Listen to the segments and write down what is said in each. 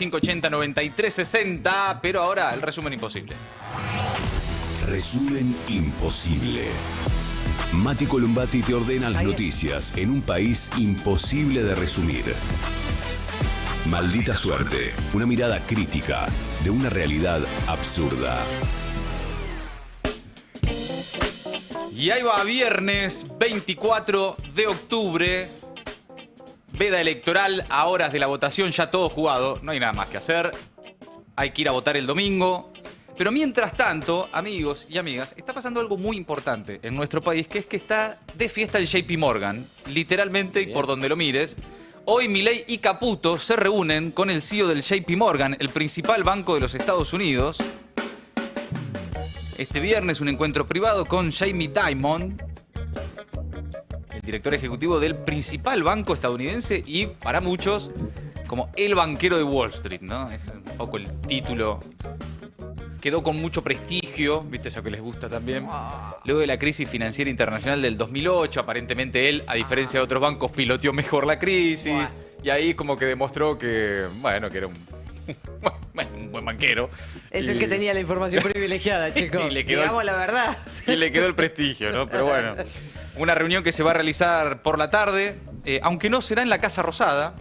2580 9360. Pero ahora el resumen imposible. Resumen imposible. Mati Columbati te ordena las noticias en un país imposible de resumir. Maldita suerte, una mirada crítica de una realidad absurda. Y ahí va, viernes 24 de octubre. Veda electoral a horas de la votación, ya todo jugado. No hay nada más que hacer. Hay que ir a votar el domingo. Pero mientras tanto, amigos y amigas, está pasando algo muy importante en nuestro país, que es que está de fiesta el JP Morgan. Literalmente, y por donde lo mires. Hoy Milei y Caputo se reúnen con el CEO del JP Morgan, el principal banco de los Estados Unidos. Este viernes un encuentro privado con Jamie Dimon, el director ejecutivo del principal banco estadounidense y para muchos como el banquero de Wall Street, ¿no? Es un poco el título. Quedó con mucho prestigio, ¿viste? Eso que les gusta también. Luego de la crisis financiera internacional del 2008, aparentemente él, a diferencia de otros bancos, piloteó mejor la crisis. Y ahí como que demostró que, bueno, que era un buen banquero. Es el que tenía la información privilegiada, chicos. Digamos la verdad. Y le quedó el prestigio, ¿no? Pero bueno, una reunión que se va a realizar por la tarde, aunque no será en la Casa Rosada.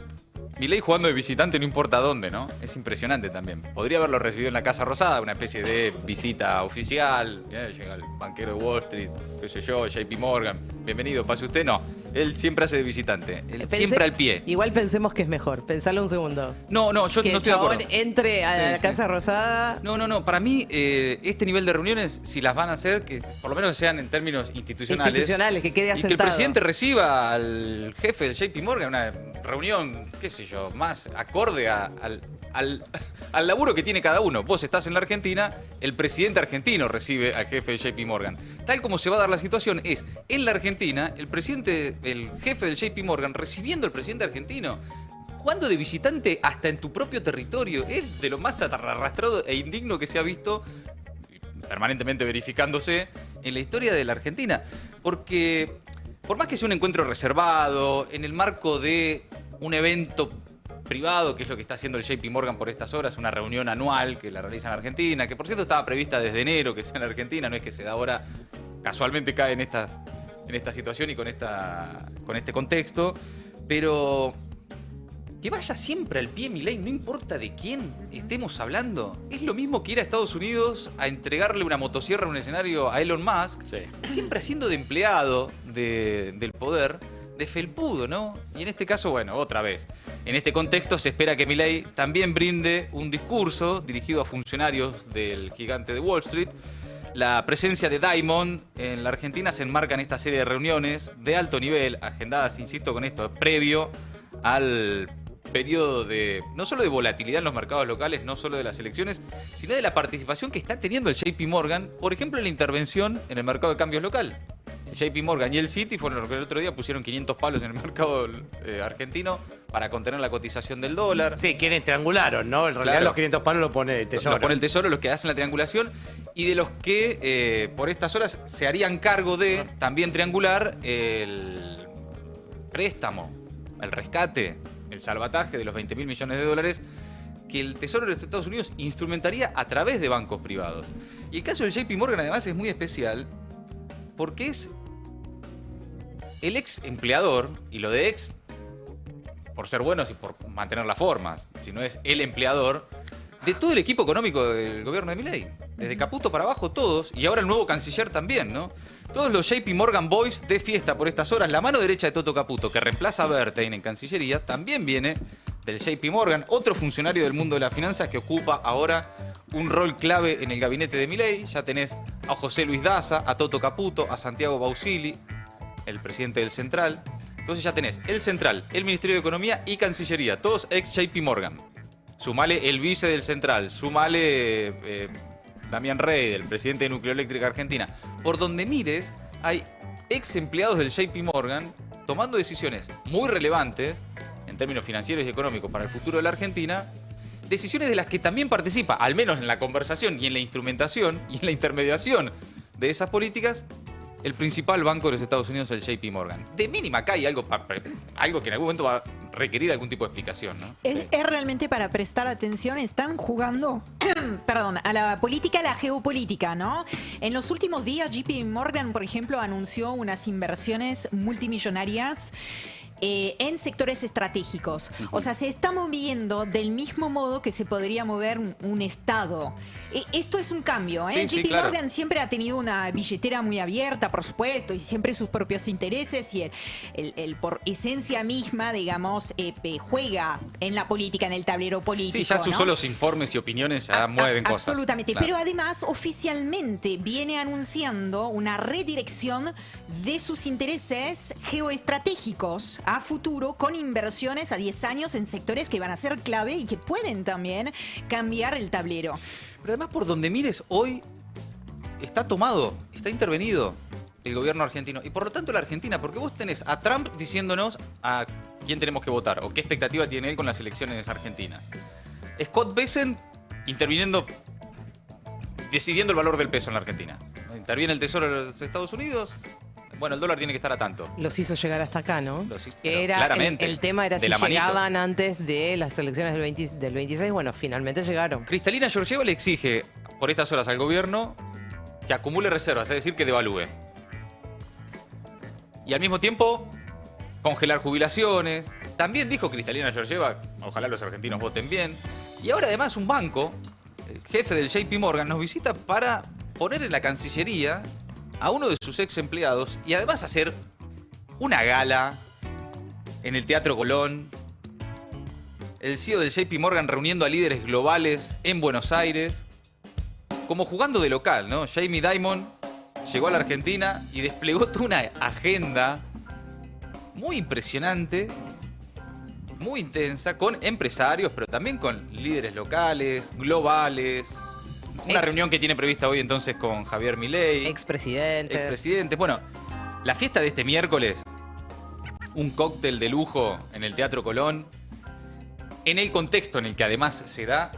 Milei jugando de visitante no importa dónde, ¿no? Es impresionante también. Podría haberlo recibido en la Casa Rosada, una especie de visita oficial. Llega el banquero de Wall Street, qué sé yo, JP Morgan. Bienvenido, pase usted. No, él siempre hace de visitante. Siempre al pie. Igual pensemos que es mejor. Pensalo un segundo. No, yo que no estoy de acuerdo. Entre a la Casa Rosada. No. Para mí, este nivel de reuniones, si las van a hacer, que por lo menos sean en términos institucionales. Que quede asentado. Y que el presidente reciba al jefe del JP Morgan, una reunión, qué sé yo, más acorde al laburo que tiene cada uno. Vos estás en la Argentina, el presidente argentino recibe al jefe del JP Morgan. Tal como se va a dar la situación es, en la Argentina, el jefe del JP Morgan recibiendo al presidente argentino. Jugando de visitante hasta en tu propio territorio. Es de lo más arrastrado e indigno que se ha visto, permanentemente verificándose, en la historia de la Argentina. Porque, por más que sea un encuentro reservado, en el marco de un evento privado, que es lo que está haciendo el JP Morgan por estas horas, una reunión anual que la realiza en Argentina, que por cierto estaba prevista desde enero que sea en Argentina, no es que se da ahora, casualmente cae en esta situación y con este contexto, pero que vaya siempre al pie Milei, no importa de quién estemos hablando. Es lo mismo que ir a Estados Unidos a entregarle una motosierra a un escenario a Elon Musk, siempre siendo de empleado del poder, de felpudo, ¿no? Y en este caso, bueno, otra vez. En este contexto se espera que Milei también brinde un discurso dirigido a funcionarios del gigante de Wall Street. La presencia de Dimon en la Argentina se enmarca en esta serie de reuniones de alto nivel, agendadas, insisto con esto, previo al periodo de, no solo de volatilidad en los mercados locales, no solo de las elecciones, sino de la participación que está teniendo el JP Morgan, por ejemplo, en la intervención en el mercado de cambios local. El JP Morgan y el Citi fueron los que el otro día pusieron 500 palos en el mercado argentino para contener la cotización del dólar. Sí, quienes triangularon, ¿no? En realidad Claro. los 500 palos lo pone el Tesoro. Lo pone el Tesoro, los que hacen la triangulación, y de los que por estas horas se harían cargo de también triangular el préstamo, el rescate, el salvataje de los 20.000 millones de dólares que el Tesoro de los Estados Unidos instrumentaría a través de bancos privados. Y el caso del JP Morgan además es muy especial porque es el ex empleador, y lo de ex por ser buenos y por mantener las formas, sino es el empleador de todo el equipo económico del gobierno de Milei. Desde Caputo para abajo todos, y ahora el nuevo canciller también, ¿no? Todos los JP Morgan Boys de fiesta por estas horas. La mano derecha de Toto Caputo, que reemplaza a Bertein en Cancillería, también viene del JP Morgan, otro funcionario del mundo de las finanzas que ocupa ahora un rol clave en el gabinete de Milei. Ya tenés a José Luis Daza, a Toto Caputo, a Santiago Bausili, el presidente del Central. Entonces ya tenés el Central, el Ministerio de Economía y Cancillería, todos ex JP Morgan. Sumale el vice del Central, sumale Damián Rey, el presidente de Nucleoeléctrica Argentina. Por donde mires, hay ex empleados del JP Morgan tomando decisiones muy relevantes en términos financieros y económicos para el futuro de la Argentina, decisiones de las que también participa, al menos en la conversación y en la instrumentación y en la intermediación de esas políticas, el principal banco de los Estados Unidos es el JP Morgan. De mínima acá hay algo que en algún momento va a requerir algún tipo de explicación, ¿no? Es realmente para prestar atención, están jugando, perdón, a la política, a la geopolítica, ¿no? En los últimos días, JP Morgan, por ejemplo, anunció unas inversiones multimillonarias en sectores estratégicos. O sea, se está moviendo del mismo modo que se podría mover un Estado. Esto es un cambio, ¿eh? Sí, JP claro. Morgan siempre ha tenido una billetera muy abierta, por supuesto, y siempre sus propios intereses, y el por esencia misma, digamos, juega en la política, en el tablero político. Sí, ya sus ¿no? solos informes y opiniones ya mueven cosas. Absolutamente, Claro. pero además oficialmente viene anunciando una redirección de sus intereses geoestratégicos a futuro con inversiones a 10 años en sectores que van a ser clave y que pueden también cambiar el tablero. Pero además, por donde mires, hoy está tomado, está intervenido el gobierno argentino. Y por lo tanto la Argentina, porque vos tenés a Trump diciéndonos a quién tenemos que votar o qué expectativa tiene él con las elecciones argentinas. Scott Bessent interviniendo, decidiendo el valor del peso en la Argentina. Interviene el Tesoro de los Estados Unidos. Bueno, el dólar tiene que estar a tanto. Los hizo llegar hasta acá, ¿no? Pero Era claramente, el tema era de si la manito. llegaban antes de las elecciones del 26. Bueno, finalmente llegaron. Cristalina Georgieva le exige por estas horas al gobierno que acumule reservas, es decir, que devalúe. Y al mismo tiempo, congelar jubilaciones. También dijo Cristalina Georgieva, ojalá los argentinos voten bien. Y ahora además un banco, el jefe del JP Morgan, nos visita para poner en la Cancillería a uno de sus ex empleados y además hacer una gala en el Teatro Colón. El CEO del JP Morgan reuniendo a líderes globales en Buenos Aires, como jugando de local, ¿no? Jamie Dimon llegó a la Argentina y desplegó toda una agenda muy impresionante, muy intensa, con empresarios, pero también con líderes locales, globales. Una reunión que tiene prevista hoy entonces con Javier Milei. Expresidentes. Bueno, la fiesta de este miércoles, un cóctel de lujo en el Teatro Colón, en el contexto en el que además se da,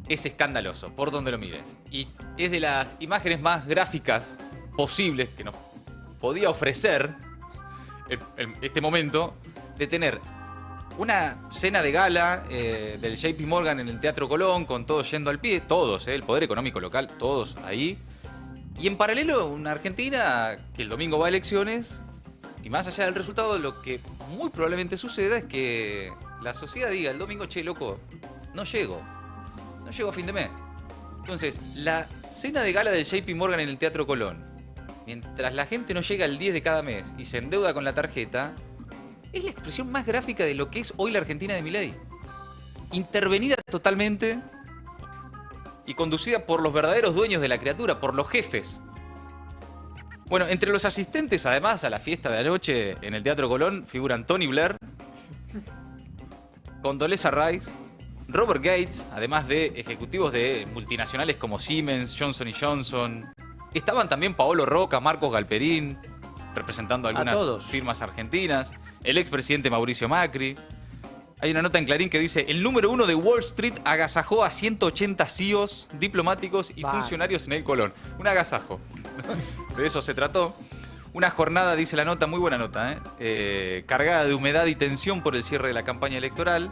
es escandaloso, por donde lo mires. Y es de las imágenes más gráficas posibles que nos podía ofrecer este momento, de tener una cena de gala del JP Morgan en el Teatro Colón, con todos yendo al pie, todos, el poder económico local, todos ahí. Y en paralelo, una Argentina que el domingo va a elecciones, y más allá del resultado, lo que muy probablemente suceda es que la sociedad diga el domingo, che, loco, no llego a fin de mes. Entonces, la cena de gala del JP Morgan en el Teatro Colón, mientras la gente no llega al 10 de cada mes y se endeuda con la tarjeta, es la expresión más gráfica de lo que es hoy la Argentina de Milei. Intervenida totalmente y conducida por los verdaderos dueños de la criatura, por los jefes. Bueno, entre los asistentes, además, a la fiesta de anoche en el Teatro Colón, figuran Tony Blair, Condoleezza Rice, Robert Gates, además de ejecutivos de multinacionales como Siemens, Johnson & Johnson. Estaban también Paolo Roca, Marcos Galperín, representando algunas firmas argentinas. El expresidente Mauricio Macri. Hay una nota en Clarín que dice: el número 1 de Wall Street agasajó a 180 CEOs, diplomáticos y funcionarios en el Colón. Un agasajo. De eso se trató. Una jornada, dice la nota, muy buena nota, cargada de humedad y tensión por el cierre de la campaña electoral.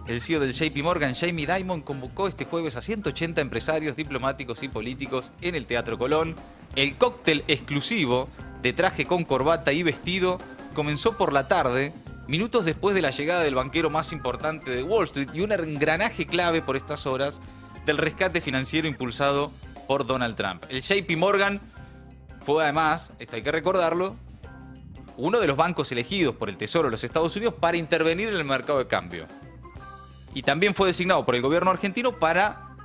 El CEO del JP Morgan, Jamie Dimon, convocó este jueves a 180 empresarios, diplomáticos y políticos en el Teatro Colón. El cóctel exclusivo de traje con corbata y vestido comenzó por la tarde, minutos después de la llegada del banquero más importante de Wall Street y un engranaje clave por estas horas del rescate financiero impulsado por Donald Trump. El JP Morgan fue además, esto hay que recordarlo, uno de los bancos elegidos por el Tesoro de los Estados Unidos para intervenir en el mercado de cambio. Y también fue designado por el gobierno argentino para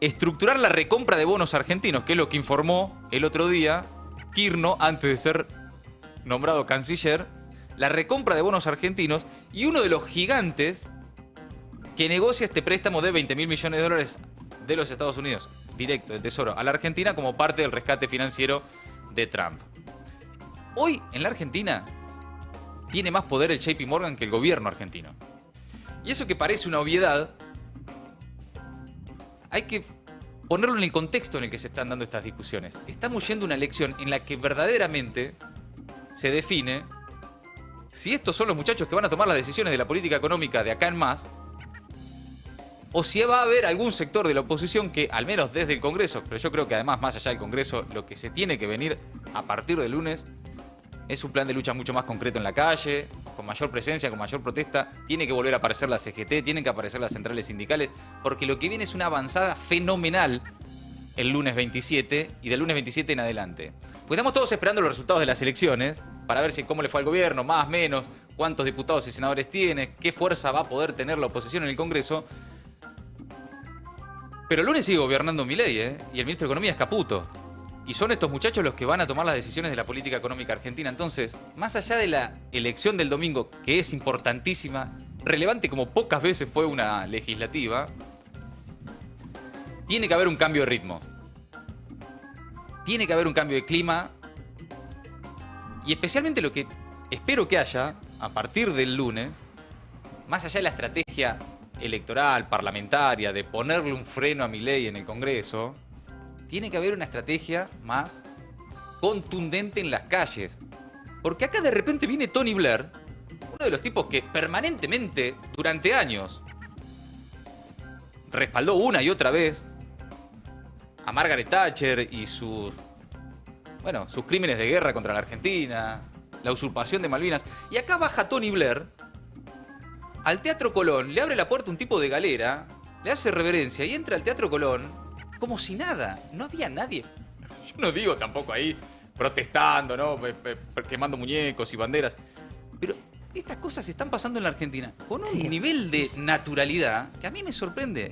estructurar la recompra de bonos argentinos, que es lo que informó el otro día Kirchner antes de ser nombrado canciller. La recompra de bonos argentinos, y uno de los gigantes que negocia este préstamo de 20.000 millones de dólares de los Estados Unidos, directo del Tesoro, a la Argentina como parte del rescate financiero de Trump. Hoy en la Argentina tiene más poder el JP Morgan que el gobierno argentino. Y eso que parece una obviedad, hay que ponerlo en el contexto en el que se están dando estas discusiones. Estamos yendo a una elección en la que verdaderamente se define si estos son los muchachos que van a tomar las decisiones de la política económica de acá en más, o si va a haber algún sector de la oposición que, al menos desde el Congreso, pero yo creo que además más allá del Congreso, lo que se tiene que venir a partir del lunes es un plan de lucha mucho más concreto en la calle, con mayor presencia, con mayor protesta. Tiene que volver a aparecer la CGT, tienen que aparecer las centrales sindicales, porque lo que viene es una avanzada fenomenal el lunes 27 y del lunes 27 en adelante. Pues estamos todos esperando los resultados de las elecciones para ver cómo le fue al gobierno, más, menos, cuántos diputados y senadores tiene, qué fuerza va a poder tener la oposición en el Congreso. Pero el lunes sigue gobernando Milei, y el ministro de Economía es Caputo. Y son estos muchachos los que van a tomar las decisiones de la política económica argentina. Entonces, más allá de la elección del domingo, que es importantísima, relevante como pocas veces fue una legislativa, tiene que haber un cambio de ritmo. Tiene que haber un cambio de clima. Y especialmente lo que espero que haya a partir del lunes, más allá de la estrategia electoral, parlamentaria, de ponerle un freno a Milei en el Congreso, tiene que haber una estrategia más contundente en las calles. Porque acá de repente viene Tony Blair, uno de los tipos que permanentemente, durante años, respaldó una y otra vez a Margaret Thatcher y sus crímenes de guerra contra la Argentina, la usurpación de Malvinas. Y acá baja Tony Blair al Teatro Colón, le abre la puerta un tipo de galera, le hace reverencia y entra al Teatro Colón como si nada. No había nadie. Yo no digo tampoco ahí protestando, ¿no? Quemando muñecos y banderas. Pero estas cosas están pasando en la Argentina con un nivel de naturalidad que a mí me sorprende.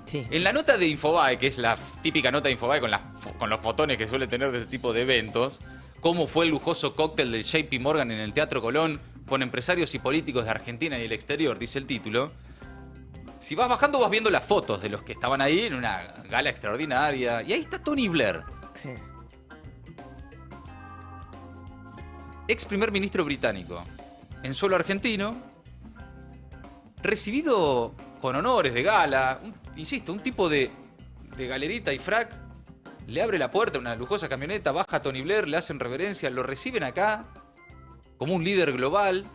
Sí. En la nota de Infobae, que es la típica nota de Infobae con los fotones que suele tener de este tipo de eventos, cómo fue el lujoso cóctel del JP Morgan en el Teatro Colón con empresarios y políticos de Argentina y el exterior, dice el título. Si vas bajando vas viendo las fotos de los que estaban ahí en una gala extraordinaria. Y ahí está Tony Blair. Sí. Ex primer ministro británico. En suelo argentino. Recibido con honores de gala. Insisto, un tipo de galerita y frac. Le abre la puerta a una lujosa camioneta. Baja a Tony Blair, le hacen reverencia. Lo reciben acá como un líder global.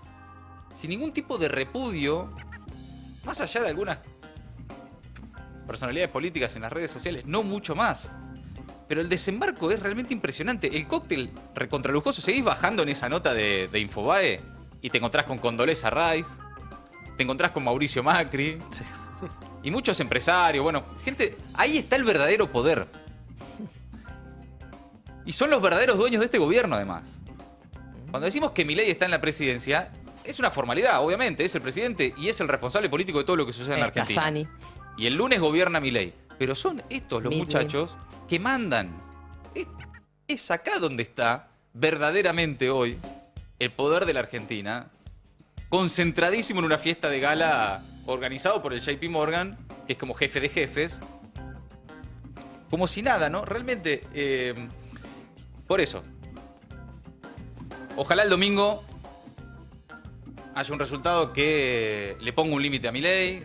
Sin ningún tipo de repudio. Más allá de algunas personalidades políticas en las redes sociales, no mucho más. Pero el desembarco es realmente impresionante. El cóctel recontralujoso, seguís bajando en esa nota de Infobae y te encontrás con Condoleezza Rice, te encontrás con Mauricio Macri y muchos empresarios. Bueno, gente, ahí está el verdadero poder. Y son los verdaderos dueños de este gobierno, además. Cuando decimos que Milei está en la presidencia, es una formalidad, obviamente. Es el presidente y es el responsable político de todo lo que sucede en la Argentina. Casani. Y el lunes gobierna Milei. Pero son estos los muchachos que mandan. Es acá donde está verdaderamente hoy el poder de la Argentina, concentradísimo en una fiesta de gala organizado por el JP Morgan, que es como jefe de jefes. Como si nada, ¿no? Realmente, por eso. Ojalá el domingo haya un resultado que le ponga un límite a Milei,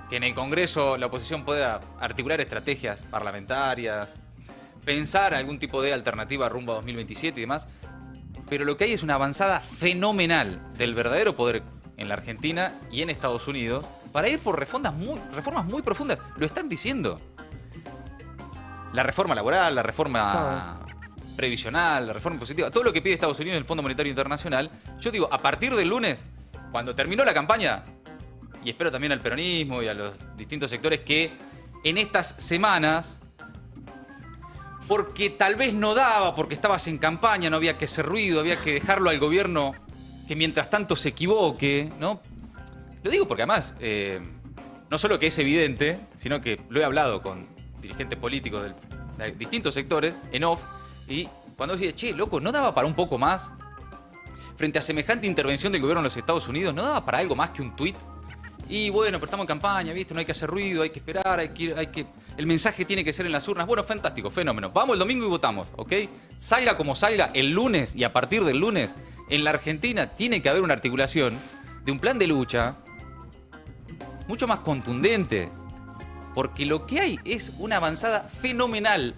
que en el Congreso la oposición pueda articular estrategias parlamentarias, pensar algún tipo de alternativa rumbo a 2027 y demás. Pero lo que hay es una avanzada fenomenal del verdadero poder en la Argentina y en Estados Unidos para ir por reformas muy profundas. Lo están diciendo. La reforma laboral, la reforma previsional, la reforma impositiva, todo lo que pide Estados Unidos en el Fondo Monetario Internacional. Yo digo, a partir del lunes, cuando terminó la campaña, y espero también al peronismo y a los distintos sectores que en estas semanas, porque tal vez no daba, porque estabas en campaña, no había que hacer ruido, había que dejarlo al gobierno que mientras tanto se equivoque, ¿no? Lo digo porque además, no solo que es evidente, sino que lo he hablado con dirigentes políticos de distintos sectores, en off, y cuando decía, che, loco, ¿no daba para un poco más? Frente a semejante intervención del gobierno de los Estados Unidos, ¿no daba para algo más que un tuit? Y bueno, pero estamos en campaña, ¿viste? No hay que hacer ruido, hay que esperar, el mensaje tiene que ser en las urnas. Bueno, fantástico, fenómeno. Vamos el domingo y votamos, ¿ok? Salga como salga, el lunes y a partir del lunes, en la Argentina tiene que haber una articulación de un plan de lucha mucho más contundente. Porque lo que hay es una avanzada fenomenal.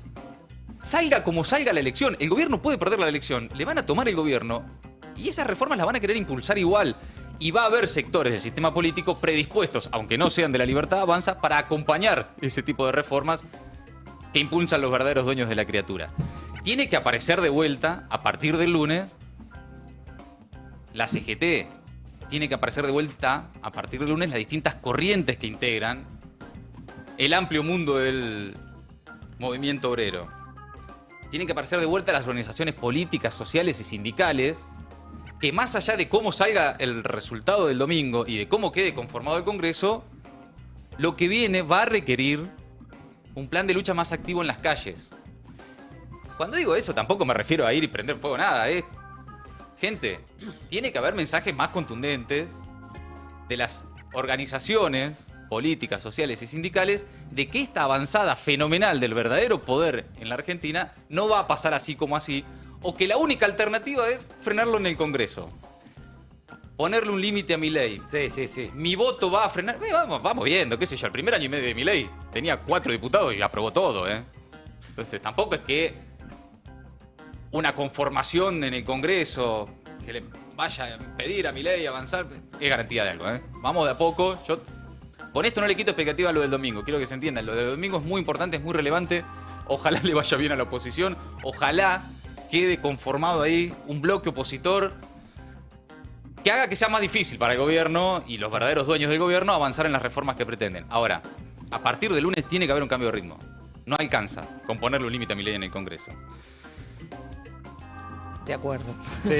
Salga como salga la elección, el gobierno puede perder la elección, le van a tomar el gobierno y esas reformas las van a querer impulsar igual. Y va a haber sectores del sistema político predispuestos, aunque no sean de la libertad avanza, para acompañar ese tipo de reformas que impulsan los verdaderos dueños de la criatura. Tiene que aparecer de vuelta, a partir del lunes, la CGT. Tiene que aparecer de vuelta, a partir del lunes, las distintas corrientes que integran el amplio mundo del movimiento obrero. Tienen que aparecer de vuelta las organizaciones políticas, sociales y sindicales, que más allá de cómo salga el resultado del domingo y de cómo quede conformado el Congreso, lo que viene va a requerir un plan de lucha más activo en las calles. Cuando digo eso, tampoco me refiero a ir y prender fuego nada, ¿eh? Gente, tiene que haber mensajes más contundentes de las organizaciones políticas, sociales y sindicales de que esta avanzada fenomenal del verdadero poder en la Argentina no va a pasar así como así, o que la única alternativa es frenarlo en el Congreso. Ponerle un límite a Milei. Sí. Mi voto va a frenar. Vamos viendo, qué sé yo, el primer año y medio de Milei tenía 4 diputados y aprobó todo, ¿eh? Entonces tampoco es que una conformación en el Congreso que le vaya a pedir a Milei avanzar es garantía de algo, ¿eh? Vamos de a poco. Yo con esto no le quito expectativa a lo del domingo. Quiero que se entienda. Lo del domingo es muy importante, es muy relevante. Ojalá le vaya bien a la oposición. Ojalá quede conformado ahí un bloque opositor que haga que sea más difícil para el gobierno y los verdaderos dueños del gobierno avanzar en las reformas que pretenden. Ahora, a partir del lunes tiene que haber un cambio de ritmo. No alcanza con ponerle un límite a Milei en el Congreso. De acuerdo. Sí.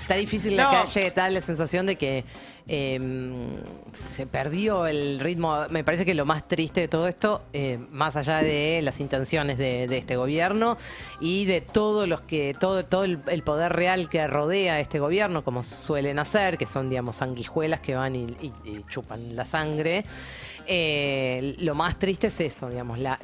Está difícil la calle, da la sensación de que se perdió el ritmo. Me parece que lo más triste de todo esto, más allá de las intenciones de este gobierno y de todos los que todo el poder real que rodea a este gobierno, como suelen hacer, que son, digamos, sanguijuelas que van y chupan la sangre. Lo más triste es eso, digamos, la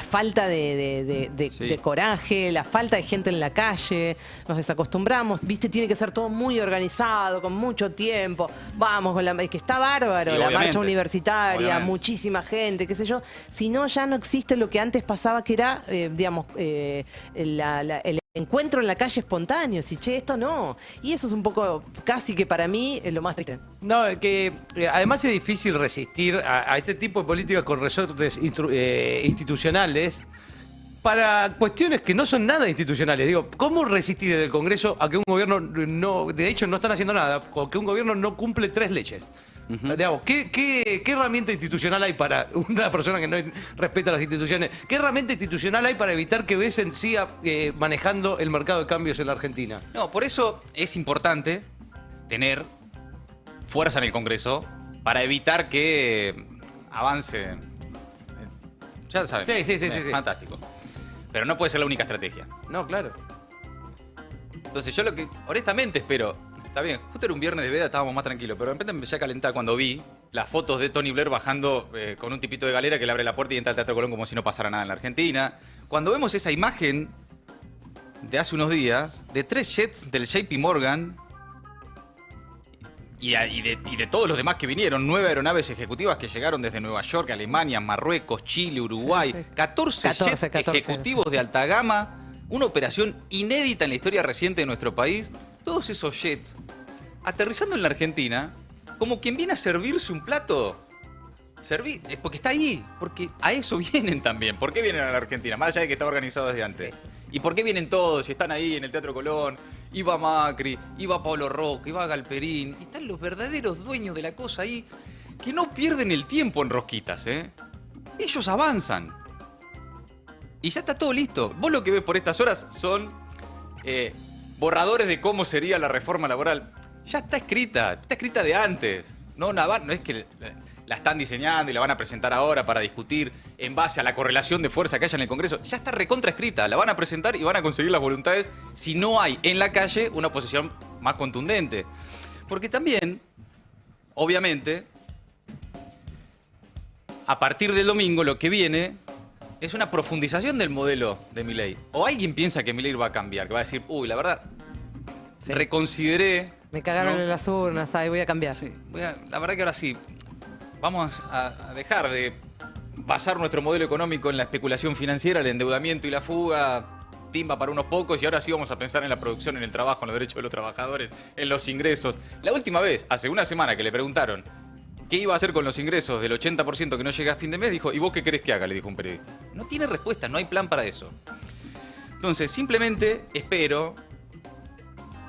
falta de coraje, la falta de gente en la calle. Nos desacostumbramos, viste, tiene que ser todo muy organizado, con mucho tiempo. Vamos con que está bárbaro, sí, la obviamente. marcha universitaria, Obviamente. muchísima gente, qué sé yo. Si no, ya no existe lo que antes pasaba, que era, digamos, el encuentro en la calle espontáneo. Si, che, esto no. Y eso es un poco, casi que para mí, lo más triste. No, que además es difícil resistir a este tipo de políticas con resortes institucionales para cuestiones que no son nada institucionales. Digo, ¿cómo resistir desde el Congreso a que un gobierno no, de hecho no están haciendo nada, o que un gobierno no cumple 3 leyes? Digamos, ¿qué herramienta institucional hay para una persona que no respeta las instituciones? ¿Qué herramienta institucional hay para evitar que Besen siga manejando el mercado de cambios en la Argentina? No, por eso es importante tener fuerza en el Congreso para evitar que avance. Ya saben. Sí. Fantástico. Pero no puede ser la única estrategia. No, claro. Entonces yo lo que honestamente espero, está bien, justo era un viernes de veda, estábamos más tranquilos, pero de repente me empecé a calentar cuando vi las fotos de Tony Blair bajando con un tipito de galera que le abre la puerta y entra al Teatro Colón como si no pasara nada en la Argentina. Cuando vemos esa imagen de hace unos días de 3 jets del JP Morgan y de todos los demás que vinieron, 9 aeronaves ejecutivas que llegaron desde Nueva York, Alemania, Marruecos, Chile, Uruguay, Sí. 14 jets ejecutivos de alta gama, una operación inédita en la historia reciente de nuestro país. Todos esos jets aterrizando en la Argentina como quien viene a servirse un plato. Es porque está ahí, porque a eso vienen también. ¿Por qué vienen a la Argentina? Más allá de que está organizado desde antes. Sí. ¿Y por qué vienen todos y están ahí en el Teatro Colón? Iba Macri, iba Pablo Rocca, iba Galperín. Y están los verdaderos dueños de la cosa ahí que no pierden el tiempo en rosquitas, ¿eh? Ellos avanzan. Y ya está todo listo. Vos lo que ves por estas horas son borradores de cómo sería la reforma laboral. Ya está escrita de antes. No es que la están diseñando y la van a presentar ahora para discutir en base a la correlación de fuerza que haya en el Congreso. Ya está recontra escrita, la van a presentar y van a conseguir las voluntades si no hay en la calle una oposición más contundente. Porque también, obviamente, a partir del domingo lo que viene es una profundización del modelo de Milei. O alguien piensa que Milei va a cambiar, que va a decir, uy, la verdad, Sí. reconsideré. Me cagaron ¿no? en las urnas, ay, voy a cambiar. Sí, la verdad que ahora sí. vamos a dejar de basar nuestro modelo económico en la especulación financiera, el endeudamiento y la fuga, timba para unos pocos, y ahora sí vamos a pensar en la producción, en el trabajo, en los derechos de los trabajadores, en los ingresos. La última vez, hace una semana que le preguntaron qué iba a hacer con los ingresos del 80% que no llega a fin de mes, dijo, ¿y vos qué querés que haga?, le dijo un periodista. No tiene respuesta, no hay plan para eso. Entonces, simplemente espero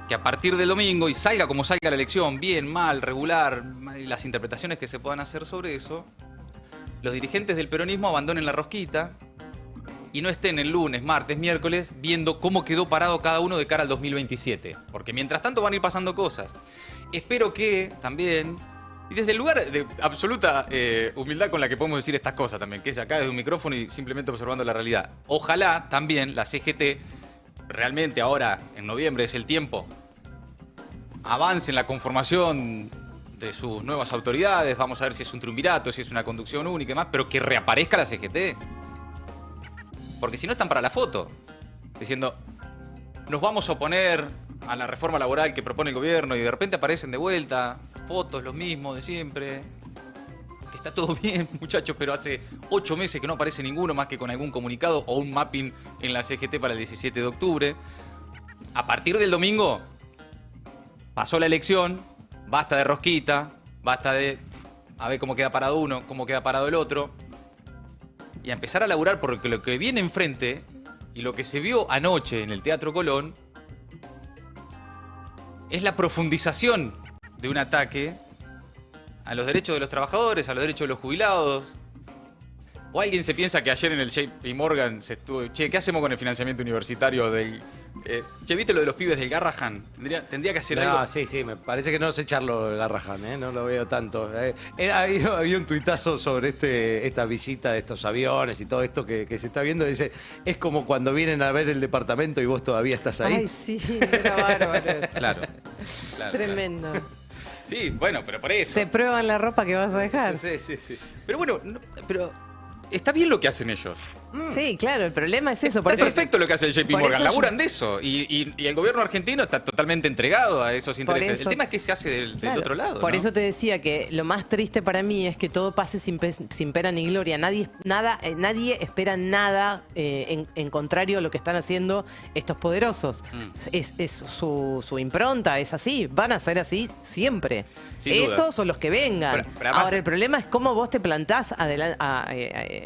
que a partir del domingo, y salga como salga la elección, bien, mal, regular, y las interpretaciones que se puedan hacer sobre eso, los dirigentes del peronismo abandonen la rosquita y no estén el lunes, martes, miércoles viendo cómo quedó parado cada uno de cara al 2027. Porque mientras tanto van a ir pasando cosas. Espero que también, y desde el lugar de absoluta humildad con la que podemos decir estas cosas también, que es acá desde un micrófono y simplemente observando la realidad, ojalá también la CGT, realmente ahora en noviembre es el tiempo, avance en la conformación de sus nuevas autoridades, vamos a ver si es un triunvirato, si es una conducción única y más, pero que reaparezca la CGT. Porque si no están para la foto, diciendo, nos vamos a oponer a la reforma laboral que propone el gobierno, y de repente aparecen de vuelta fotos, los mismos de siempre, que está todo bien, muchachos, pero hace 8 meses que no aparece ninguno más que con algún comunicado o un mapping en la CGT para el 17 de octubre. A partir del domingo, pasó la elección, basta de rosquita, basta de a ver cómo queda parado uno, cómo queda parado el otro, y a empezar a laburar, porque lo que viene enfrente y lo que se vio anoche en el Teatro Colón es la profundización de un ataque a los derechos de los trabajadores, a los derechos de los jubilados. O alguien se piensa que ayer en el JP Morgan se estuvo... Che, ¿qué hacemos con el financiamiento universitario del... che, ¿viste lo de los pibes del Garrahan? Tendría que hacer algo... No, sí, me parece que no sé echarlo el Garrahan, no lo veo tanto. Había un tuitazo sobre esta visita de estos aviones y todo esto que se está viendo. Dice, es como cuando vienen a ver el departamento y vos todavía estás ahí. Ay, sí, era bárbaro. Claro. Tremendo. Sí, bueno, pero por eso. Se prueban la ropa que vas a dejar. Sí. Pero bueno, pero... Está bien lo que hacen ellos. Sí, claro, el problema es eso. Está perfecto lo que hace el JP Morgan. Laburan de eso. Y el gobierno argentino está totalmente entregado a esos intereses. El tema es qué se hace del otro lado. Por ¿no? eso te decía que lo más triste para mí es que todo pase sin pena ni gloria. Nadie espera nada en contrario a lo que están haciendo estos poderosos. Es su impronta, es así. Van a ser así siempre. Estos o los que vengan. Pero además, ahora, el problema es cómo vos te plantás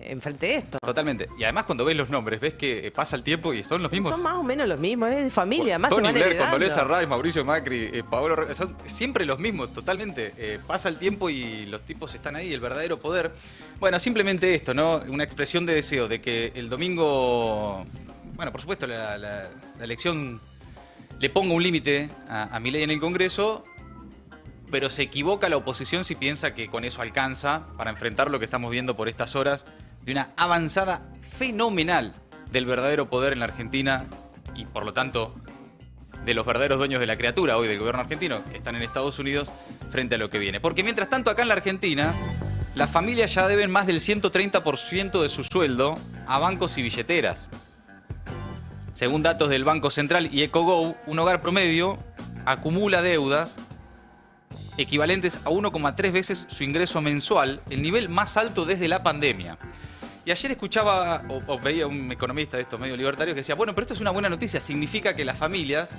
enfrente de esto. Totalmente. Y además cuando ves los nombres, ves que pasa el tiempo y son los mismos. Son más o menos los mismos, es de familia. Más Tony se van Blair, heredando. Condoleezza Rice, Mauricio Macri, Paolo... Son siempre los mismos, totalmente. Pasa el tiempo y los tipos están ahí, el verdadero poder. Bueno, simplemente esto, ¿no? Una expresión de deseo de que el domingo... Bueno, por supuesto, la elección le ponga un límite a Milei en el Congreso, pero se equivoca la oposición si piensa que con eso alcanza para enfrentar lo que estamos viendo por estas horas de una avanzada fenomenal del verdadero poder en la Argentina y, por lo tanto, de los verdaderos dueños de la criatura hoy del gobierno argentino, que están en Estados Unidos, frente a lo que viene. Porque mientras tanto, acá en la Argentina, las familias ya deben más del 130% de su sueldo a bancos y billeteras. Según datos del Banco Central y EcoGo, un hogar promedio acumula deudas equivalentes a 1,3 veces su ingreso mensual, el nivel más alto desde la pandemia. Y ayer escuchaba o veía un economista de estos medios libertarios que decía, bueno, pero esto es una buena noticia, significa que las familias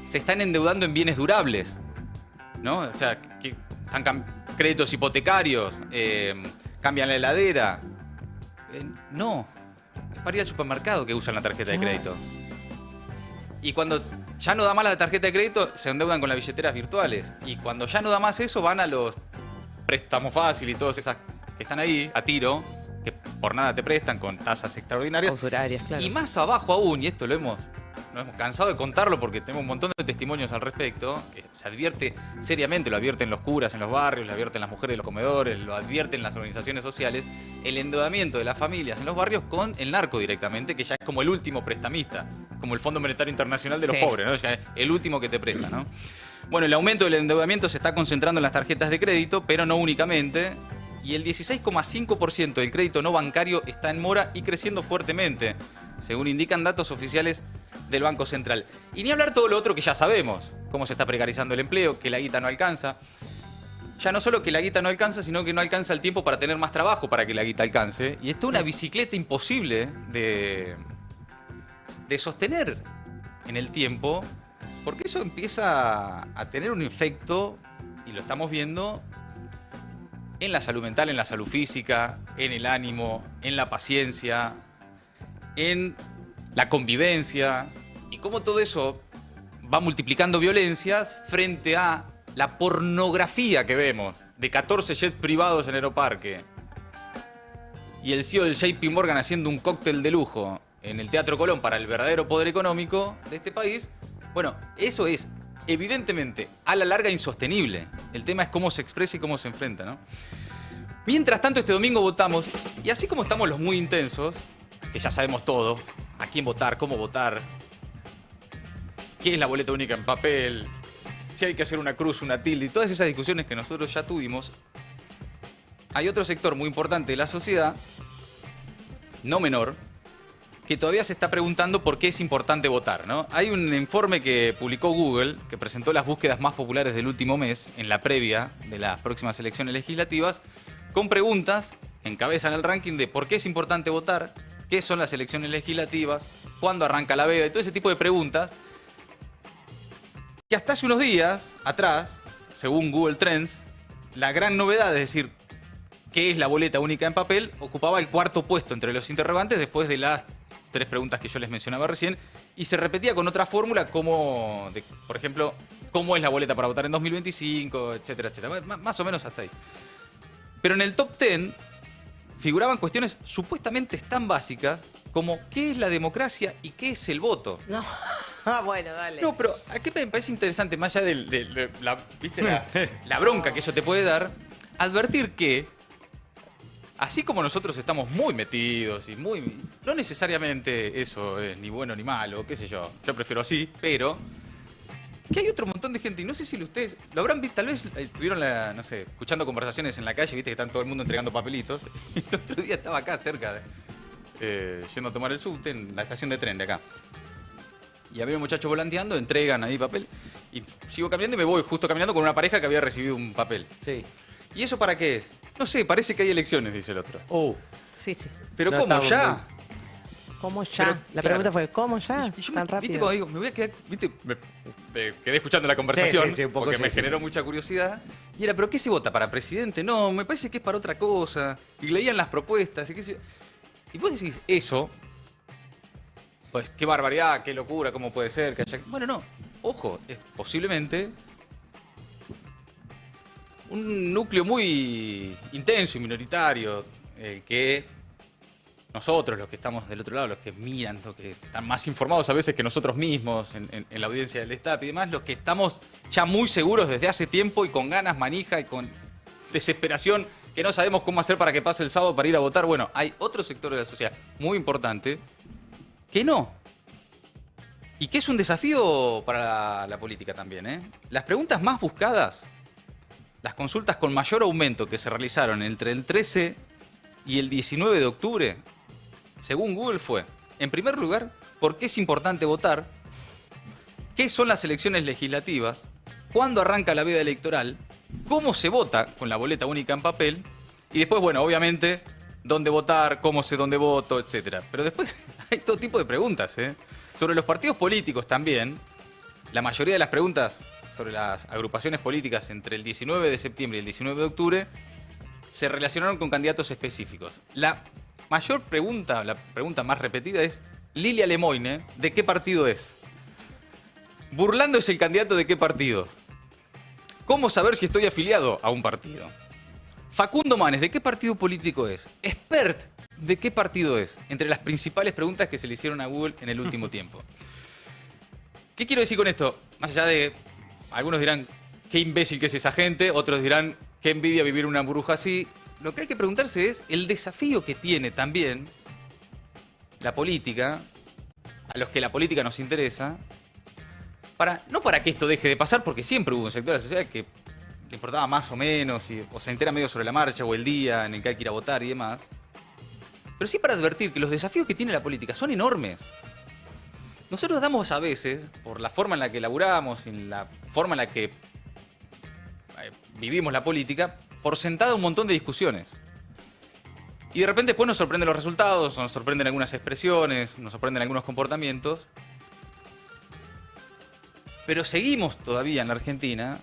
se están endeudando en bienes durables, ¿no? O sea, que están créditos hipotecarios, cambian la heladera. No, es para ir al supermercado que usan la tarjeta de crédito. Y cuando ya no da más la tarjeta de crédito, se endeudan con las billeteras virtuales. Y cuando ya no da más eso, van a los préstamos fácil y todas esas que están ahí a tiro, que por nada te prestan con tasas extraordinarias. Usurarias, claro. Y más abajo aún, y esto nos hemos cansado de contarlo porque tenemos un montón de testimonios al respecto, que se advierte seriamente, lo advierten los curas en los barrios, lo advierten las mujeres en los comedores, lo advierten las organizaciones sociales, el endeudamiento de las familias en los barrios con el narco directamente, que ya es como el último prestamista, como el Fondo Monetario Internacional de los pobres, ¿no? Ya es el último que te presta, ¿no? Bueno, el aumento del endeudamiento se está concentrando en las tarjetas de crédito, pero no únicamente. Y el 16,5% del crédito no bancario está en mora y creciendo fuertemente, según indican datos oficiales del Banco Central. Y ni hablar todo lo otro que ya sabemos, cómo se está precarizando el empleo, que la guita no alcanza. ya no solo que la guita no alcanza, sino que no alcanza el tiempo para tener más trabajo para que la guita alcance. Y esto es una bicicleta imposible de sostener en el tiempo, porque eso empieza a tener un efecto, y lo estamos viendo, en la salud mental, en la salud física, en el ánimo, en la paciencia, en la convivencia, y cómo todo eso va multiplicando violencias frente a la pornografía que vemos de 14 jets privados en Aeroparque y el CEO del JP Morgan haciendo un cóctel de lujo en el Teatro Colón para el verdadero poder económico de este país. Bueno, eso es evidentemente a la larga insostenible. El tema es cómo se expresa y cómo se enfrenta, ¿no? Mientras tanto, este domingo votamos, y así como estamos los muy intensos, que ya sabemos todo, a quién votar, cómo votar, qué es la boleta única en papel, si hay que hacer una cruz, una tilde, y todas esas discusiones que nosotros ya tuvimos, hay otro sector muy importante de la sociedad, no menor, que todavía se está preguntando por qué es importante votar, ¿no? Hay un informe que publicó Google, que presentó las búsquedas más populares del último mes, en la previa de las próximas elecciones legislativas, con preguntas que encabezan el ranking de por qué es importante votar, qué son las elecciones legislativas, cuándo arranca la veda, y todo ese tipo de preguntas, que hasta hace unos días atrás, según Google Trends, la gran novedad, es decir, qué es la boleta única en papel, ocupaba el cuarto puesto entre los interrogantes después de las 3 preguntas que yo les mencionaba recién, y se repetía con otra fórmula como, por ejemplo, cómo es la boleta para votar en 2025, etcétera, etcétera. Más o menos hasta ahí. Pero en el top 10 figuraban cuestiones supuestamente tan básicas como qué es la democracia y qué es el voto. No. Ah, bueno, dale. No, pero ¿a qué me parece interesante, más allá de la, ¿viste? La bronca que eso te puede dar, advertir que, así como nosotros estamos muy metidos y muy... No necesariamente eso es ni bueno ni malo, qué sé yo. Yo prefiero así, pero... Que hay otro montón de gente, y no sé si ustedes lo habrán visto, tal vez estuvieron, no sé, escuchando conversaciones en la calle, viste que están todo el mundo entregando papelitos. Y el otro día estaba acá cerca, yendo a tomar el subte en la estación de tren de acá. Y había un muchacho volanteando, entregan ahí papel, y sigo caminando y me voy justo caminando con una pareja que había recibido un papel. Sí. ¿Y eso para qué es? No sé, parece que hay elecciones, dice el otro. Oh. Sí, sí. Pero No ¿cómo estamos ya? ¿Cómo ya? Pero, La claro. pregunta fue, ¿cómo ya? Y yo Tan viste, rápido. como digo, me voy a quedar, viste, me quedé escuchando la conversación Sí, un poco porque sí, me sí, generó sí. mucha curiosidad. Y era, ¿pero qué se vota? ¿Para presidente? No, me parece que es para otra cosa. Y leían las propuestas y qué sé yo. Y vos decís, eso, pues qué barbaridad, qué locura, cómo puede ser que haya... Bueno, no, ojo, es posiblemente un núcleo muy intenso y minoritario, que nosotros, los que estamos del otro lado, los que miran, los que están más informados a veces que nosotros mismos en la audiencia del Destape y demás, los que estamos ya muy seguros desde hace tiempo y con ganas, manija y con desesperación, que no sabemos cómo hacer para que pase el sábado para ir a votar. Bueno, hay otro sector de la sociedad muy importante que no. Y que es un desafío para la política también, ¿eh? Las preguntas más buscadas, las consultas con mayor aumento que se realizaron entre el 13 y el 19 de octubre, según Google, fue, en primer lugar, ¿por qué es importante votar? ¿Qué son las elecciones legislativas? ¿Cuándo arranca la veda electoral? ¿Cómo se vota con la boleta única en papel? Y después, bueno, obviamente, dónde votar, cómo sé dónde voto, etcétera. Pero después hay todo tipo de preguntas, ¿eh? Sobre los partidos políticos también, la mayoría de las preguntas sobre las agrupaciones políticas entre el 19 de septiembre y el 19 de octubre se relacionaron con candidatos específicos. La mayor pregunta, la pregunta más repetida es, Lilia Lemoyne, ¿de qué partido es? Burlando es el candidato de qué partido. ¿Cómo saber si estoy afiliado a un partido? Facundo Manes, ¿de qué partido político es? Expert, ¿de qué partido es? Entre las principales preguntas que se le hicieron a Google en el último tiempo. ¿Qué quiero decir con esto? Más allá de, algunos dirán, qué imbécil que es esa gente, otros dirán, qué envidia vivir en una burbuja así. Lo que hay que preguntarse es el desafío que tiene también la política, a los que la política nos interesa, no para que esto deje de pasar, porque siempre hubo un sector de la sociedad que le importaba más o menos, o se entera medio sobre la marcha, o el día en el que hay que ir a votar y demás, pero sí para advertir que los desafíos que tiene la política son enormes. Nosotros damos a veces, por la forma en la que laburamos, en la forma en la que vivimos la política, por sentada un montón de discusiones. Y de repente después nos sorprenden los resultados, nos sorprenden algunas expresiones, nos sorprenden algunos comportamientos. Pero seguimos todavía en la Argentina,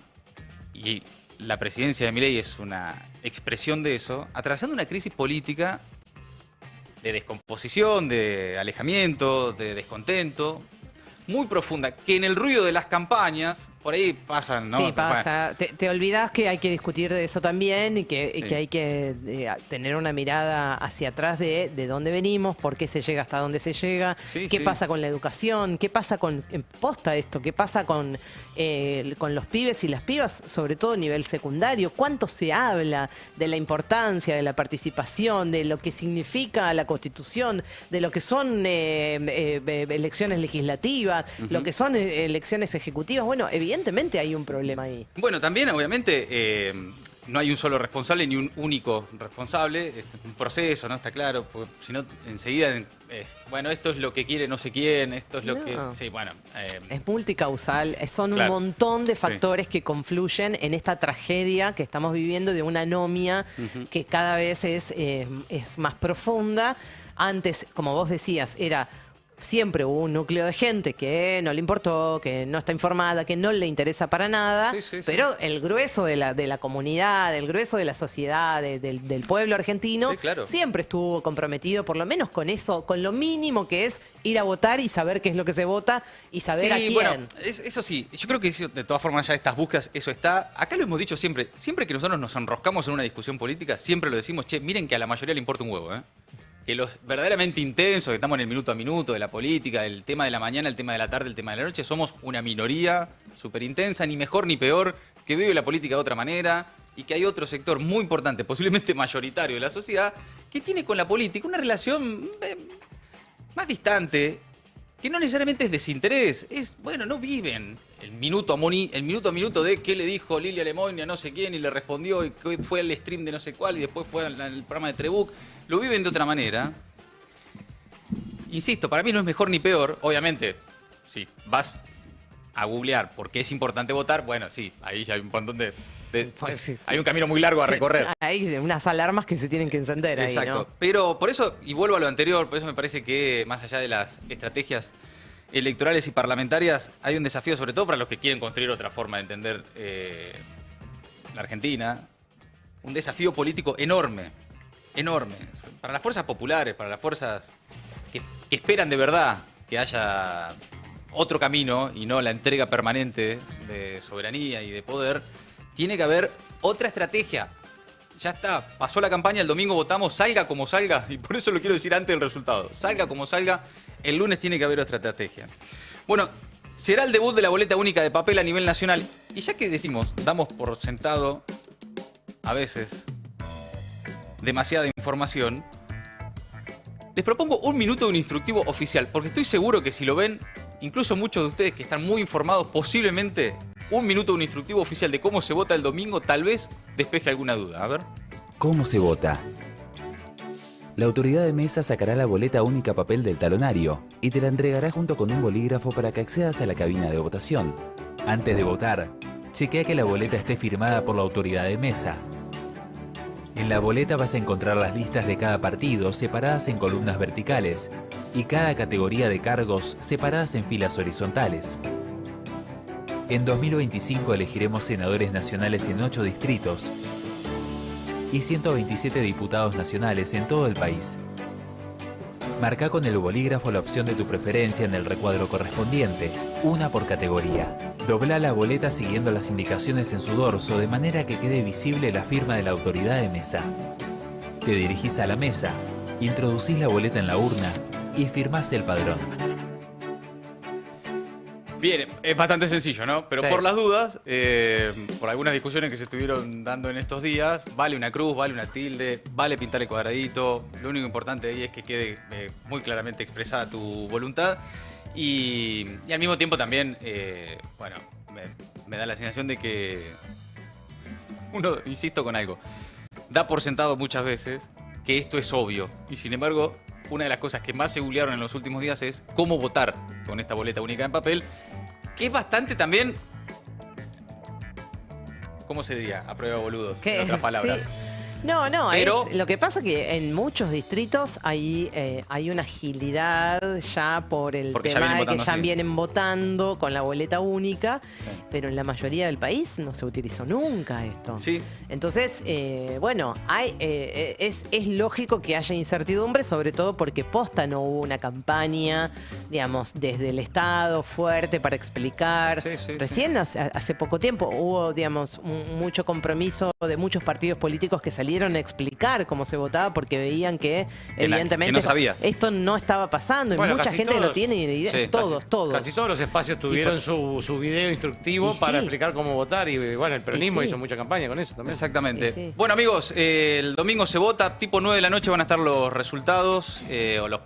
y la presidencia de Milei es una expresión de eso, atravesando una crisis política de descomposición, de alejamiento, de descontento, muy profunda, que en el ruido de las campañas, por ahí pasan, ¿no? Sí, pasa. Te olvidás que hay que discutir de eso también y que, Sí. que hay que tener una mirada hacia atrás de dónde venimos, por qué se llega hasta dónde se llega, Sí, qué sí. pasa con la educación, qué pasa con, en posta esto, qué pasa con los pibes y las pibas, sobre todo a nivel secundario, cuánto se habla de la importancia de la participación, de lo que significa la Constitución, de lo que son elecciones legislativas, lo que son elecciones ejecutivas. Bueno, evidentemente hay un problema ahí. Bueno, también obviamente no hay un solo responsable ni un único responsable. Es un proceso, ¿no? Está claro. Porque si no, enseguida, bueno, esto es lo que quiere no sé quién, esto es lo No. que... Sí, bueno. Es multicausal, son Claro. un montón de Sí. factores que confluyen en esta tragedia que estamos viviendo de una anomia que cada vez es más profunda. Antes, como vos decías, siempre hubo un núcleo de gente que no le importó, que no está informada, que no le interesa para nada, Sí, sí, sí. pero el grueso de la comunidad, el grueso de la sociedad, del pueblo argentino, Sí, claro. siempre estuvo comprometido, por lo menos con eso, con lo mínimo que es ir a votar y saber qué es lo que se vota y saber a quién. Bueno, eso sí, yo creo que eso, de todas formas ya estas búsquedas, eso está. Acá lo hemos dicho siempre, siempre que nosotros nos enroscamos en una discusión política, siempre lo decimos, che, miren que a la mayoría le importa un huevo, ¿eh? Que los verdaderamente intensos, que estamos en el minuto a minuto de la política, el tema de la mañana, el tema de la tarde, el tema de la noche, somos una minoría súper intensa, ni mejor ni peor, que vive la política de otra manera y que hay otro sector muy importante, posiblemente mayoritario de la sociedad, que tiene con la política una relación más distante, que no necesariamente es desinterés, es, bueno, no viven el minuto a minuto de qué le dijo Lilia Lemoyne a no sé quién y le respondió y que fue al stream de no sé cuál y después fue al programa de Trebuch, lo viven de otra manera. Insisto, para mí no es mejor ni peor, obviamente, si vas a googlear por qué es importante votar, bueno, sí, ahí ya hay un montón Pues sí, hay un camino muy largo a recorrer. Hay unas alarmas que se tienen que encender ahí, Exacto. ¿no? Pero por eso, y vuelvo a lo anterior, por eso me parece que más allá de las estrategias electorales y parlamentarias, hay un desafío sobre todo para los que quieren construir otra forma de entender la Argentina. Un desafío político enorme, enorme. Para las fuerzas populares, para las fuerzas que esperan de verdad que haya otro camino y no la entrega permanente de soberanía y de poder, tiene que haber otra estrategia. Ya está, pasó la campaña, el domingo votamos, salga como salga, y por eso lo quiero decir antes del resultado. Salga como salga, el lunes tiene que haber otra estrategia. Bueno, será el debut de la boleta única de papel a nivel nacional. Y ya que decimos, damos por sentado, a veces, demasiada información, les propongo un minuto de un instructivo oficial, porque estoy seguro que si lo ven, incluso muchos de ustedes que están muy informados, posiblemente un minuto de un instructivo oficial de cómo se vota el domingo tal vez despeje alguna duda. A ver. ¿Cómo se vota? La autoridad de mesa sacará la boleta única papel del talonario y te la entregará junto con un bolígrafo para que accedas a la cabina de votación. Antes de votar, chequea que la boleta esté firmada por la autoridad de mesa. En la boleta vas a encontrar las listas de cada partido separadas en columnas verticales y cada categoría de cargos separadas en filas horizontales. En 2025 elegiremos senadores nacionales en 8 distritos y 127 diputados nacionales en todo el país. Marca con el bolígrafo la opción de tu preferencia en el recuadro correspondiente, una por categoría. Dobla la boleta siguiendo las indicaciones en su dorso de manera que quede visible la firma de la autoridad de mesa. Te dirigís a la mesa, introducís la boleta en la urna y firmás el padrón. Bien, es bastante sencillo, ¿no? Pero Sí. por las dudas, por algunas discusiones que se estuvieron dando en estos días, vale una cruz, vale una tilde, vale pintar el cuadradito. Lo único importante ahí es que quede muy claramente expresada tu voluntad. Y al mismo tiempo también, bueno, me da la sensación de que uno, insisto con algo, da por sentado muchas veces que esto es obvio. Y sin embargo, una de las cosas que más se googlearon en los últimos días es cómo votar con esta boleta única en papel, que es bastante también ¿cómo se diría? A prueba de boludo, ¿Qué? en otras palabras. Sí. No, Pero- lo que pasa que en muchos distritos hay una agilidad ya por el Porque ya tema vienen de que votando ya así. vienen votando con la boleta única, pero en la mayoría del país no se utilizó nunca esto. Sí. Entonces, bueno, es lógico que haya incertidumbre, sobre todo porque posta no hubo una campaña, digamos, desde el Estado fuerte para explicar. Sí, sí, Recién hace poco tiempo hubo, digamos, mucho compromiso de muchos partidos políticos que salieron a explicar cómo se votaba porque veían que, Que evidentemente, no sabía. esto no estaba pasando. Bueno, y mucha casi gente todos. lo tiene idea. Sí, todos. Casi todos los espacios tuvieron su video instructivo Y para sí. explicar cómo votar. Y bueno, el peronismo Y sí. hizo mucha campaña con eso también. Exactamente. Sí, sí. Bueno, amigos, el domingo se vota, tipo 9 de la noche van a estar los resultados,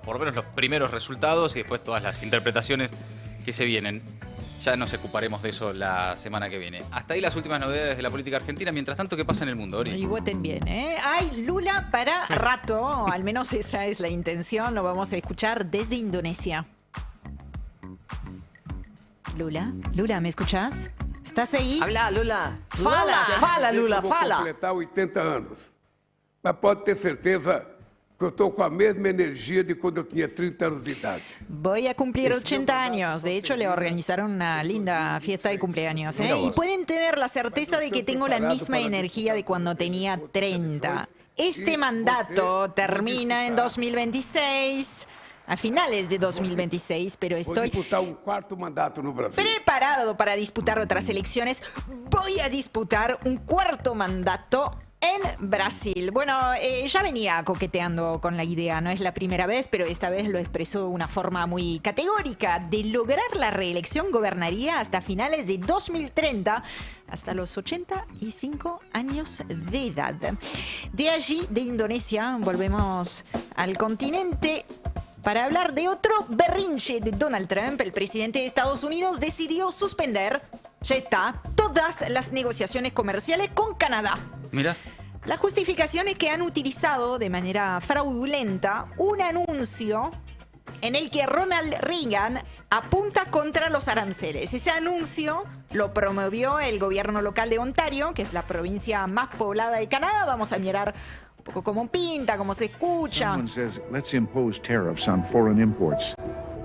por lo menos los primeros resultados y después todas las interpretaciones que se vienen. Ya nos ocuparemos de eso la semana que viene. Hasta ahí las últimas novedades de la política argentina. Mientras tanto, ¿qué pasa en el mundo, Ori? Y voten bien, ¿eh? Hay Lula para rato, o al menos esa es la intención. Lo vamos a escuchar desde Indonesia. Lula, ¿me escuchás? ¿Estás ahí? Habla, Lula. Fala. Fala, Lula, Vou fala. completar 80 anos. Mas pode ter certeza que eu estou com a mesma energia de quando eu tinha 30 anos de idade. Voy a cumplir 80 años. De hecho, le organizaron una linda fiesta de cumpleaños. Mira ¿eh? Y vos. pueden tener la certeza de que tengo la misma energía de cuando tenía 30. Este mandato termina en 2026, a finales de 2026, pero Vou estoy disputar um quarto mandato no Brasil. preparado para disputar otras elecciones. Voy a disputar un cuarto mandato en Brasil. Bueno, ya venía coqueteando con la idea, no es la primera vez, pero esta vez lo expresó de una forma muy categórica. De lograr la reelección, gobernaría hasta finales de 2030, hasta los 85 años de edad. De allí, de Indonesia, volvemos al continente para hablar de otro berrinche de Donald Trump. El presidente de Estados Unidos decidió suspender, ya está, todas las negociaciones comerciales con Canadá. Mira. La justificación es que han utilizado de manera fraudulenta un anuncio en el que Ronald Reagan apunta contra los aranceles. Ese anuncio lo promovió el gobierno local de Ontario, que es la provincia más poblada de Canadá. Vamos a mirar un poco cómo pinta, cómo se escucha. Someone says, let's impose tariffs on foreign imports.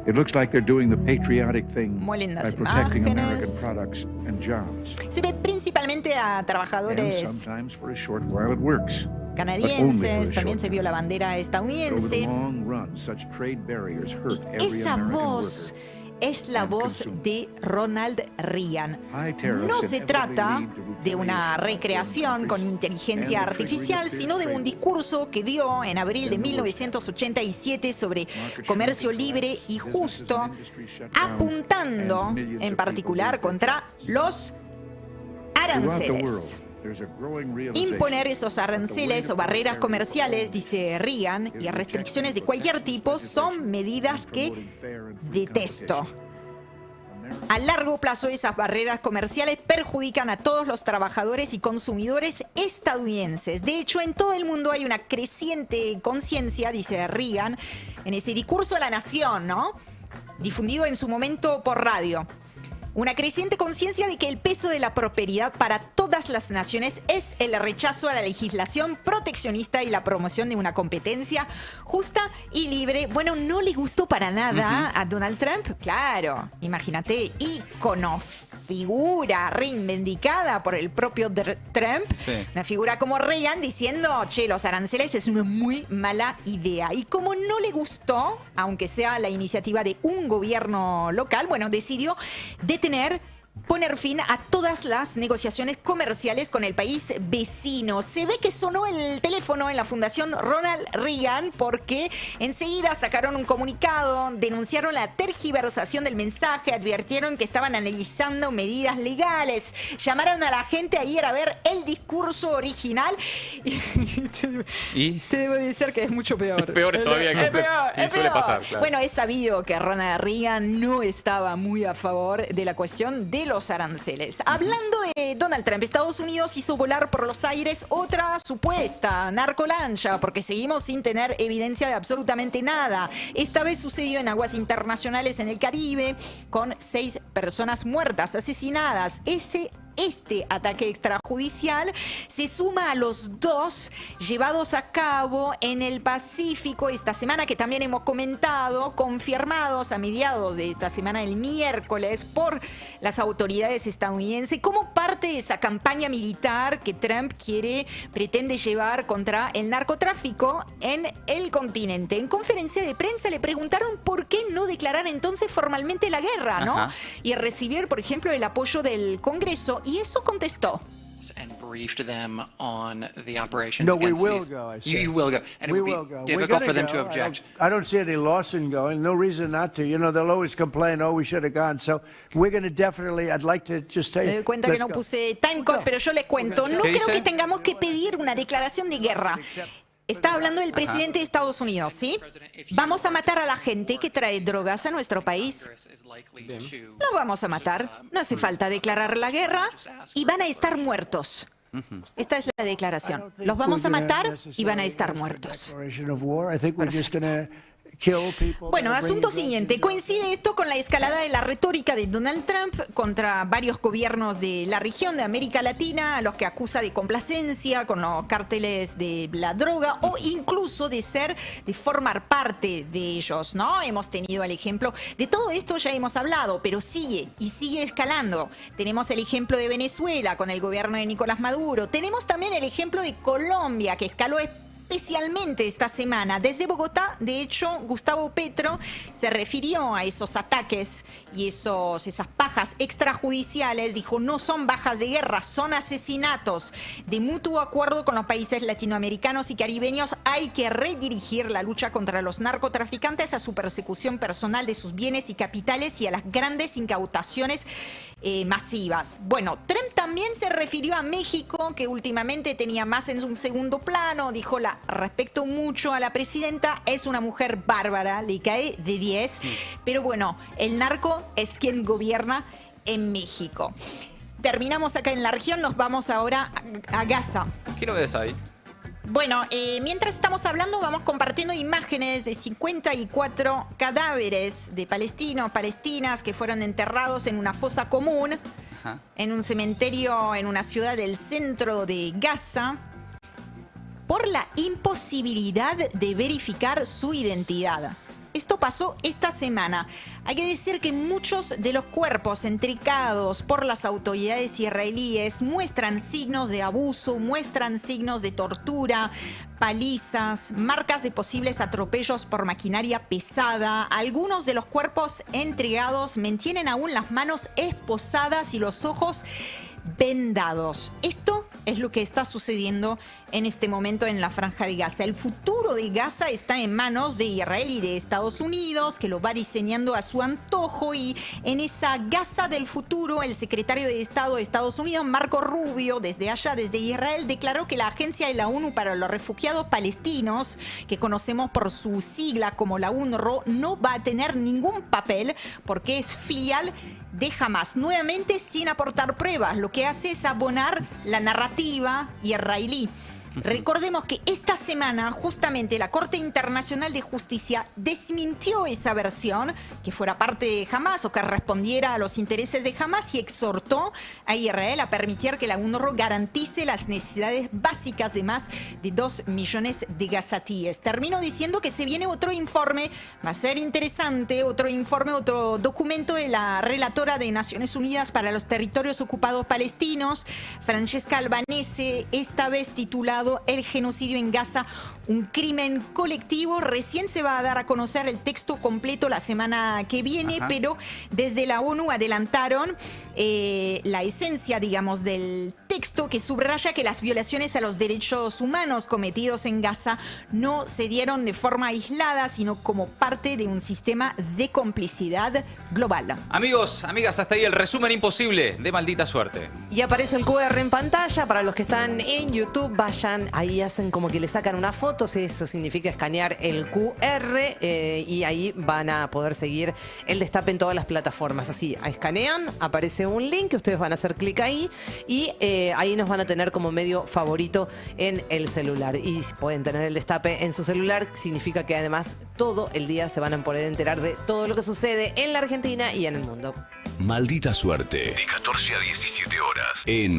It looks like they're doing the patriotic thing Muy by lindas protecting American imágenes. products and jobs. Se ve principalmente a And trabajadores sometimes for a short while it works. canadienses, también se vio la bandera Over the estadounidense. long run, such trade barriers hurt every Esa American voz worker. es la and voz consumer. de Ronald Reagan. High tariffs No se inevitably trata lead to de una retaliation by recreación foreign con countries inteligencia and the artificial, triggering of sino de trade un discurso que dio en abril de 1987 sobre comercio libre y justo, apuntando en particular contra los aranceles. Imponer esos aranceles o barreras comerciales, dice Reagan, y restricciones de cualquier tipo son medidas que detesto. A largo plazo, esas barreras comerciales perjudican a todos los trabajadores y consumidores estadounidenses. De hecho, en todo el mundo hay una creciente conciencia, dice Reagan, en ese discurso a la nación, ¿no? Difundido en su momento por radio. Una creciente conciencia de que el peso de la prosperidad para todas las naciones es el rechazo a la legislación proteccionista y la promoción de una competencia justa y libre. Bueno, no le gustó para nada a Donald Trump. Claro, imagínate, ícono, figura reivindicada por el propio Trump. Sí. Una figura como Reagan diciendo, che, los aranceles es una muy mala idea. Y como no le gustó, aunque sea la iniciativa de un gobierno local, bueno, decidió poner fin a todas las negociaciones comerciales con el país vecino. Se ve que sonó el teléfono en la Fundación Ronald Reagan porque enseguida sacaron un comunicado, denunciaron la tergiversación del mensaje, advirtieron que estaban analizando medidas legales, llamaron a la gente a ir a ver el discurso original ¿Y? te debo decir que es mucho peor. Peor es todavía que- Es peor, y es suele peor. pasar, claro. Bueno, es sabido que Ronald Reagan no estaba muy a favor de la cuestión de los aranceles. Hablando de Donald Trump, Estados Unidos hizo volar por los aires otra supuesta narcolancha, porque seguimos sin tener evidencia de absolutamente nada. Esta vez sucedió en aguas internacionales en el Caribe, con 6 personas muertas, asesinadas. Ese este ataque extrajudicial se suma a los 2 llevados a cabo en el Pacífico esta semana, que también hemos comentado, confirmados a mediados de esta semana, el miércoles, por las autoridades estadounidenses como parte de esa campaña militar que Trump pretende llevar contra el narcotráfico en el continente. En conferencia de prensa le preguntaron por qué no declarar entonces formalmente la guerra, ¿no? Y recibir, por ejemplo, el apoyo del Congreso. Y eso contestó. And briefed them on the operations. No, we against will these. go. I said. You will go, and We it would will be go. difficult for them to go. object. I don't see any loss in going. No reason not to. You know, they'll always complain, "Oh, we should have gone." So we're going to definitely. I'd like to just tell Me you. doy cuenta que no puse timecode, pero yo les cuento. No creo dice? que tengamos que pedir una declaración de guerra. Está hablando el presidente de Estados Unidos, ¿sí? Vamos a matar a la gente que trae drogas a nuestro país. Lo vamos a matar. No hace falta declarar la guerra y van a estar muertos. Esta es la declaración. Los vamos a matar y van a estar muertos. Bueno, asunto siguiente. Coincide esto con la escalada de la retórica de Donald Trump contra varios gobiernos de la región de América Latina, a los que acusa de complacencia con los cárteles de la droga o incluso de formar parte de ellos, ¿no? Hemos tenido el ejemplo de todo esto, ya hemos hablado, pero sigue y sigue escalando. Tenemos el ejemplo de Venezuela con el gobierno de Nicolás Maduro. Tenemos también el ejemplo de Colombia, que escaló especialmente esta semana. Desde Bogotá, de hecho, Gustavo Petro se refirió a esos ataques y esas bajas extrajudiciales. Dijo, no son bajas de guerra, son asesinatos. De mutuo acuerdo con los países latinoamericanos y caribeños, hay que redirigir la lucha contra los narcotraficantes a su persecución personal de sus bienes y capitales y a las grandes incautaciones masivas. Bueno, Trump también se refirió a México, que últimamente tenía más en un segundo plano. Dijo, la respeto mucho a la presidenta, es una mujer bárbara, le cae de 10, pero bueno, el narco es quien gobierna en México. Terminamos acá en la región, nos vamos ahora a Gaza. ¿Qué novedades hay? Bueno, mientras estamos hablando, vamos compartiendo imágenes de 54 cadáveres de palestinas que fueron enterrados en una fosa común, en un cementerio en una ciudad del centro de Gaza, por la imposibilidad de verificar su identidad. Esto pasó esta semana. Hay que decir que muchos de los cuerpos entregados por las autoridades israelíes muestran signos de abuso, muestran signos de tortura, palizas, marcas de posibles atropellos por maquinaria pesada. Algunos de los cuerpos entregados mantienen aún las manos esposadas y los ojos vendados. Esto es lo que está sucediendo en este momento en la Franja de Gaza. El futuro de Gaza está en manos de Israel y de Estados Unidos, que lo va diseñando a su antojo, y en esa Gaza del futuro, el secretario de Estado de Estados Unidos, Marco Rubio, desde Israel, declaró que la Agencia de la ONU para los Refugiados Palestinos, que conocemos por su sigla como la UNRWA, no va a tener ningún papel porque es filial de Hamas, nuevamente sin aportar pruebas. Lo que hace es abonar la narrativa israelí. Recordemos que esta semana justamente la Corte Internacional de Justicia desmintió esa versión, que fuera parte de Hamas o que respondiera a los intereses de Hamas, y exhortó a Israel a permitir que la UNRWA garantice las necesidades básicas de más de 2 millones de gazatíes. Termino diciendo que se viene otro informe, va a ser interesante, otro informe, otro documento de la relatora de Naciones Unidas para los Territorios Ocupados Palestinos, Francesca Albanese, esta vez titulado El genocidio en Gaza, un crimen colectivo. Recién se va a dar a conocer el texto completo la semana que viene, pero desde la ONU adelantaron la esencia, digamos, del texto, que subraya que las violaciones a los derechos humanos cometidos en Gaza no se dieron de forma aislada, sino como parte de un sistema de complicidad global. Amigos, amigas, hasta ahí el resumen imposible de Maldita Suerte. Y aparece el QR en pantalla. Para los que están en YouTube, vayan, ahí hacen como que le sacan una foto, eso significa escanear el QR, y ahí van a poder seguir el Destape en todas las plataformas. Así, escanean, aparece un link, ustedes van a hacer clic ahí y ahí nos van a tener como medio favorito en el celular. Y si pueden tener el Destape en su celular, significa que además todo el día se van a poder enterar de todo lo que sucede en la Argentina y en el mundo. Maldita Suerte. De 14 a 17 horas. En